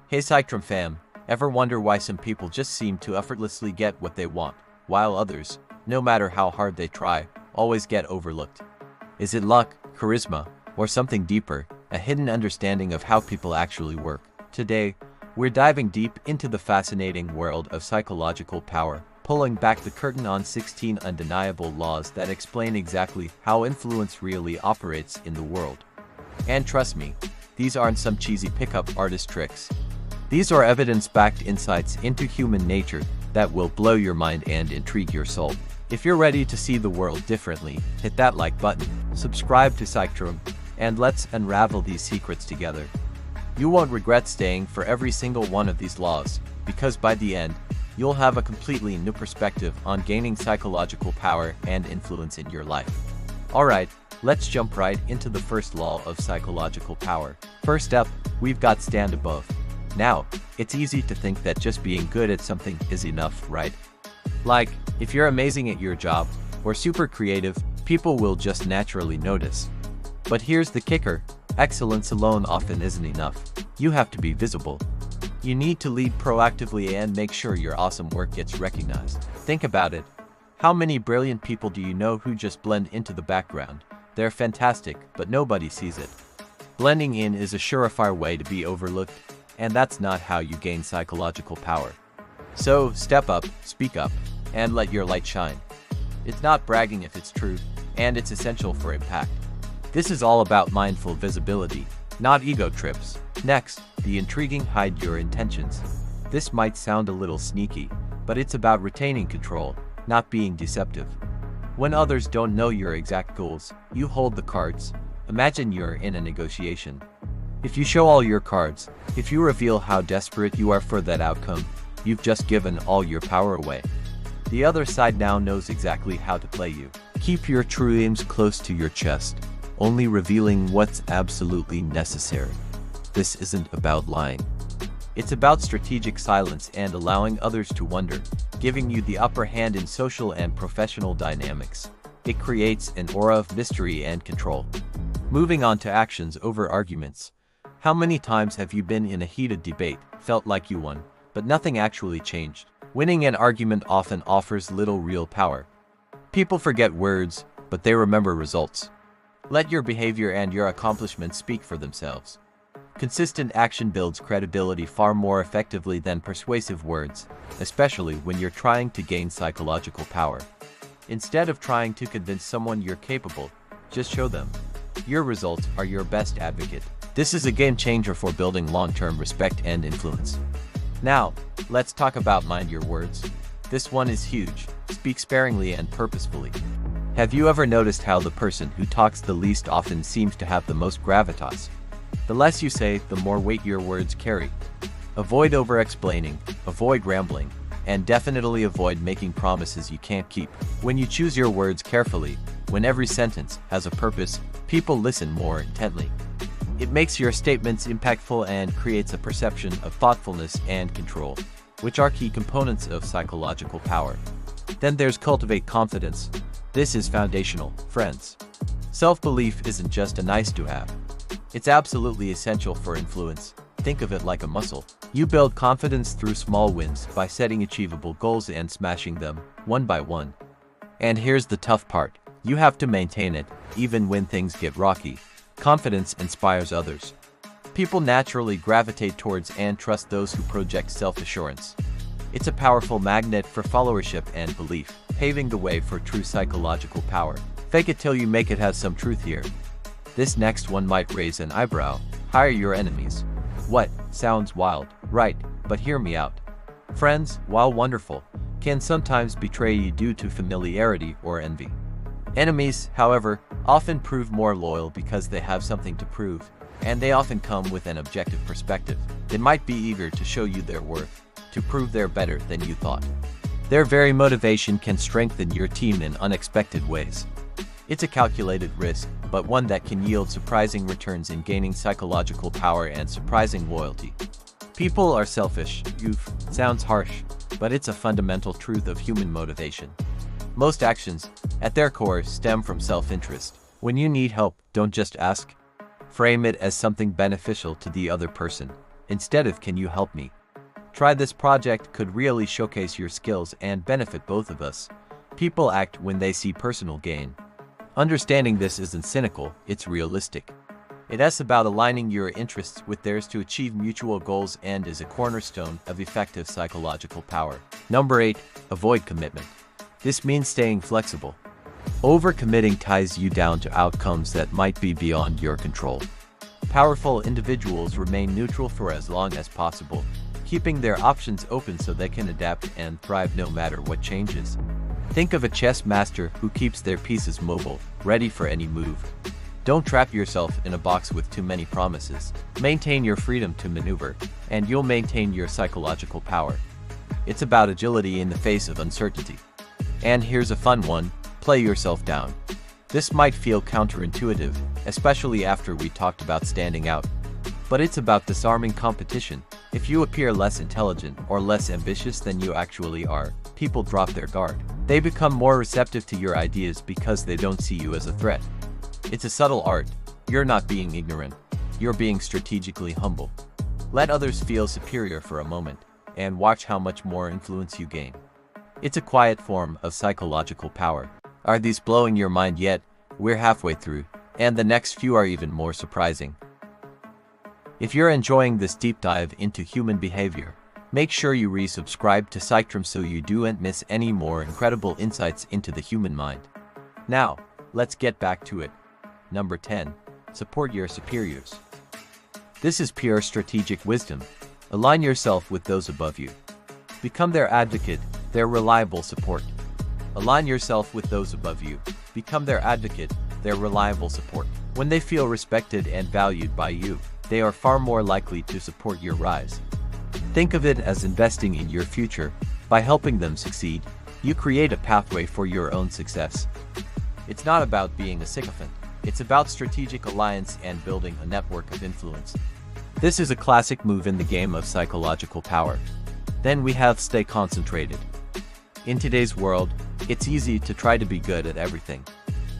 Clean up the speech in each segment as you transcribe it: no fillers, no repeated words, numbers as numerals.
Hey Psychtrum fam, ever wonder why some people just seem to effortlessly get what they want, while others, no matter how hard they try, always get overlooked? Is it luck, charisma, or something deeper, a hidden understanding of how people actually work? Today, we're diving deep into the fascinating world of psychological power, pulling back the curtain on 16 undeniable laws that explain exactly how influence really operates in the world. And trust me, these aren't some cheesy pickup artist tricks. These are evidence-backed insights into human nature that will blow your mind and intrigue your soul. If you're ready to see the world differently, hit that like button, subscribe to Psychtrum, and let's unravel these secrets together. You won't regret staying for every single one of these laws, because by the end, you'll have a completely new perspective on gaining psychological power and influence in your life. Alright, let's jump right into the first law of psychological power. First up, we've got stand above. Now, it's easy to think that just being good at something is enough, right? Like, if you're amazing at your job, or super creative, people will just naturally notice. But here's the kicker, excellence alone often isn't enough. You have to be visible. You need to lead proactively and make sure your awesome work gets recognized. Think about it. How many brilliant people do you know who just blend into the background? They're fantastic, but nobody sees it. Blending in is a surefire way to be overlooked, and that's not how you gain psychological power. So, step up, speak up, and let your light shine. It's not bragging if it's true, and it's essential for impact. This is all about mindful visibility, not ego trips. Next, the intriguing hide your intentions. This might sound a little sneaky, but it's about retaining control, not being deceptive. When others don't know your exact goals, you hold the cards. Imagine you're in a negotiation. If you show all your cards, if you reveal how desperate you are for that outcome, you've just given all your power away. The other side now knows exactly how to play you. Keep your true aims close to your chest, only revealing what's absolutely necessary. This isn't about lying. It's about strategic silence and allowing others to wonder, giving you the upper hand in social and professional dynamics. It creates an aura of mystery and control. Moving on to actions over arguments. How many times have you been in a heated debate, felt like you won, but nothing actually changed? Winning an argument often offers little real power. People forget words, but they remember results. Let your behavior and your accomplishments speak for themselves. Consistent action builds credibility far more effectively than persuasive words, especially when you're trying to gain psychological power. Instead of trying to convince someone you're capable, just show them. Your results are your best advocate. This is a game changer for building long-term respect and influence. Now, let's talk about mind your words. This one is huge. Speak sparingly and purposefully. Have you ever noticed how the person who talks the least often seems to have the most gravitas? The less you say, the more weight your words carry. Avoid over-explaining, avoid rambling, and definitely avoid making promises you can't keep. When you choose your words carefully, when every sentence has a purpose, people listen more intently. It makes your statements impactful and creates a perception of thoughtfulness and control, which are key components of psychological power. Then there's cultivate confidence. This is foundational, friends. Self-belief isn't just a nice-to-have. It's absolutely essential for influence. Think of it like a muscle. You build confidence through small wins by setting achievable goals and smashing them, one by one. And here's the tough part. You have to maintain it, even when things get rocky. Confidence inspires others. People naturally gravitate towards and trust those who project self-assurance. It's a powerful magnet for followership and belief, paving the way for true psychological power. Fake it till you make it has some truth here. This next one might raise an eyebrow. Hire your enemies. What? Sounds wild, right? But hear me out. Friends, while wonderful, can sometimes betray you due to familiarity or envy. Enemies, however, often prove more loyal because they have something to prove, and they often come with an objective perspective. They might be eager to show you their worth, to prove they're better than you thought. Their very motivation can strengthen your team in unexpected ways. It's a calculated risk, but one that can yield surprising returns in gaining psychological power and surprising loyalty. People are selfish. Sounds harsh, but it's a fundamental truth of human motivation. Most actions, at their core, stem from self-interest. When you need help, don't just ask. Frame it as something beneficial to the other person. instead of "Can you help me?" Try this project could really showcase your skills and benefit both of us. People act when they see personal gain. Understanding this isn't cynical, it's realistic. It's about aligning your interests with theirs to achieve mutual goals and is a cornerstone of effective psychological power. Number 8. Avoid commitment. This means staying flexible. Overcommitting ties you down to outcomes that might be beyond your control. Powerful individuals remain neutral for as long as possible, keeping their options open so they can adapt and thrive no matter what changes. Think of a chess master who keeps their pieces mobile, ready for any move. Don't trap yourself in a box with too many promises. Maintain your freedom to maneuver, and you'll maintain your psychological power. It's about agility in the face of uncertainty. And here's a fun one: play yourself down. This might feel counterintuitive, especially after we talked about standing out. But it's about disarming competition. If you appear less intelligent or less ambitious than you actually are, people drop their guard. They become more receptive to your ideas because they don't see you as a threat. It's a subtle art. You're not being ignorant. You're being strategically humble. Let others feel superior for a moment, and watch how much more influence you gain. It's a quiet form of psychological power. Are these blowing your mind yet? We're halfway through, and the next few are even more surprising. If you're enjoying this deep dive into human behavior, make sure you resubscribe to Psychtrum so you don't miss any more incredible insights into the human mind. Now, let's get back to it. Number 10. Support your superiors. This is pure strategic wisdom. Align yourself with those above you. Become their advocate, their reliable support. Align yourself with those above you. Become their advocate, their reliable support. When they feel respected and valued by you, they are far more likely to support your rise. Think of it as investing in your future. By helping them succeed, you create a pathway for your own success. It's not about being a sycophant. It's about strategic alliance and building a network of influence. This is a classic move in the game of psychological power. Then we have stay concentrated. In today's world, it's easy to try to be good at everything.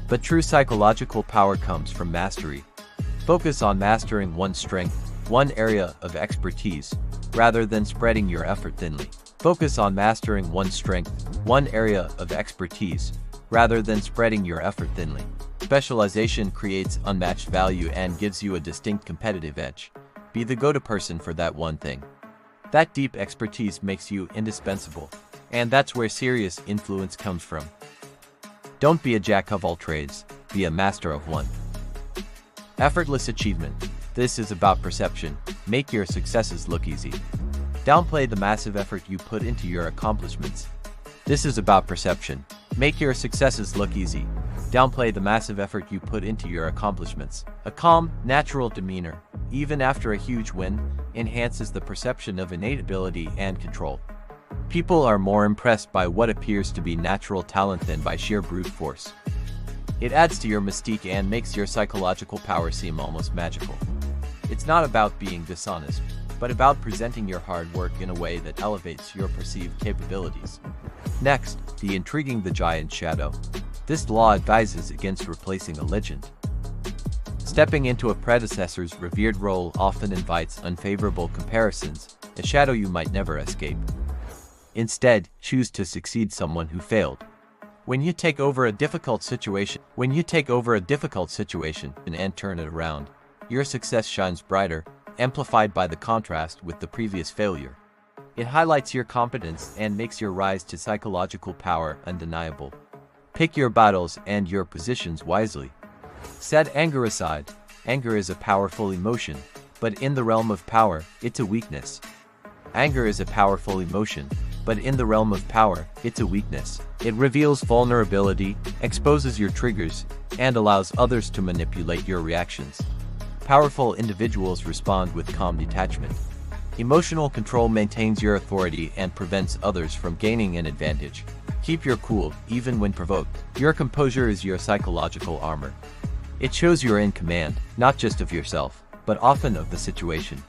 But true psychological power comes from mastery. Focus on mastering one strength, one area of expertise, rather than spreading your effort thinly. Focus on mastering one strength, one area of expertise, rather than spreading your effort thinly. Specialization creates unmatched value and gives you a distinct competitive edge. Be the go-to person for that one thing. That deep expertise makes you indispensable, and that's where serious influence comes from. Don't be a jack of all trades, be a master of one. Effortless achievement. This is about perception. Make your successes look easy. Downplay the massive effort you put into your accomplishments. This is about perception. Make your successes look easy. Downplay the massive effort you put into your accomplishments. A calm, natural demeanor, even after a huge win, enhances the perception of innate ability and control. People are more impressed by what appears to be natural talent than by sheer brute force. It adds to your mystique and makes your psychological power seem almost magical. It's not about being dishonest, but about presenting your hard work in a way that elevates your perceived capabilities. Next, the intriguing the giant shadow. This law advises against replacing a legend. Stepping into a predecessor's revered role often invites unfavorable comparisons, a shadow you might never escape. Instead, choose to succeed someone who failed. When you take over a difficult situation and turn it around, your success shines brighter, amplified by the contrast with the previous failure. It highlights your competence and makes your rise to psychological power undeniable. Pick your battles and your positions wisely. Set anger aside. Anger is a powerful emotion, but in the realm of power, it's a weakness. Anger is a powerful emotion, but in the realm of power, it's a weakness. It reveals vulnerability, exposes your triggers, and allows others to manipulate your reactions. Powerful individuals respond with calm detachment. Emotional control maintains your authority and prevents others from gaining an advantage. Keep your cool, even when provoked. Your composure is your psychological armor. It shows you're in command, not just of yourself, but often of the situation.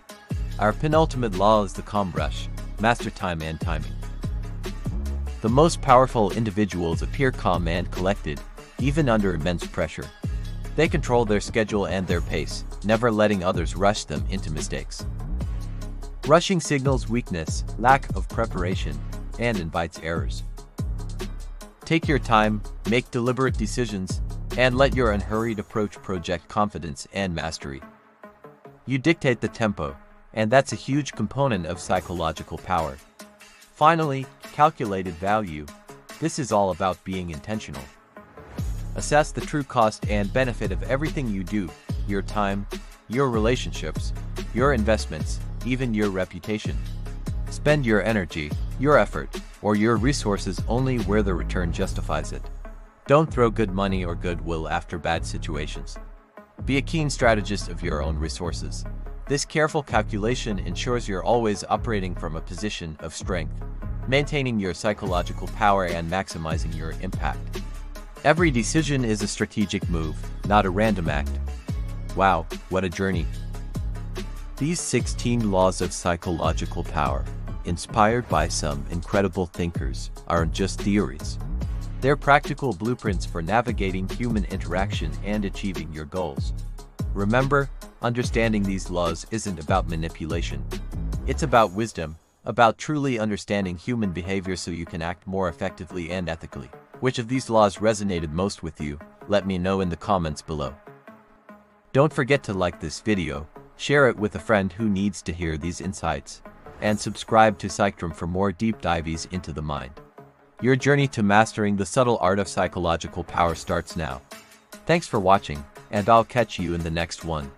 Our penultimate law is the calm brush. Master time and timing. The most powerful individuals appear calm and collected, even under immense pressure. They control their schedule and their pace, never letting others rush them into mistakes. Rushing signals weakness, lack of preparation, and invites errors. Take your time, make deliberate decisions, and let your unhurried approach project confidence and mastery. You dictate the tempo, and that's a huge component of psychological power. Finally, calculated value. This is all about being intentional. Assess the true cost and benefit of everything you do, your time, your relationships, your investments, even your reputation. Spend your energy, your effort, or your resources only where the return justifies it. Don't throw good money or goodwill after bad situations. Be a keen strategist of your own resources. This careful calculation ensures you're always operating from a position of strength, maintaining your psychological power and maximizing your impact. Every decision is a strategic move, not a random act. Wow, what a journey. These 16 laws of psychological power, inspired by some incredible thinkers, aren't just theories. They're practical blueprints for navigating human interaction and achieving your goals. Remember, understanding these laws isn't about manipulation. It's about wisdom, about truly understanding human behavior so you can act more effectively and ethically. Which of these laws resonated most with you? Let me know in the comments below. Don't forget to like this video, share it with a friend who needs to hear these insights, and subscribe to Psychtrum for more deep dives into the mind. Your journey to mastering the subtle art of psychological power starts now. Thanks for watching, and I'll catch you in the next one.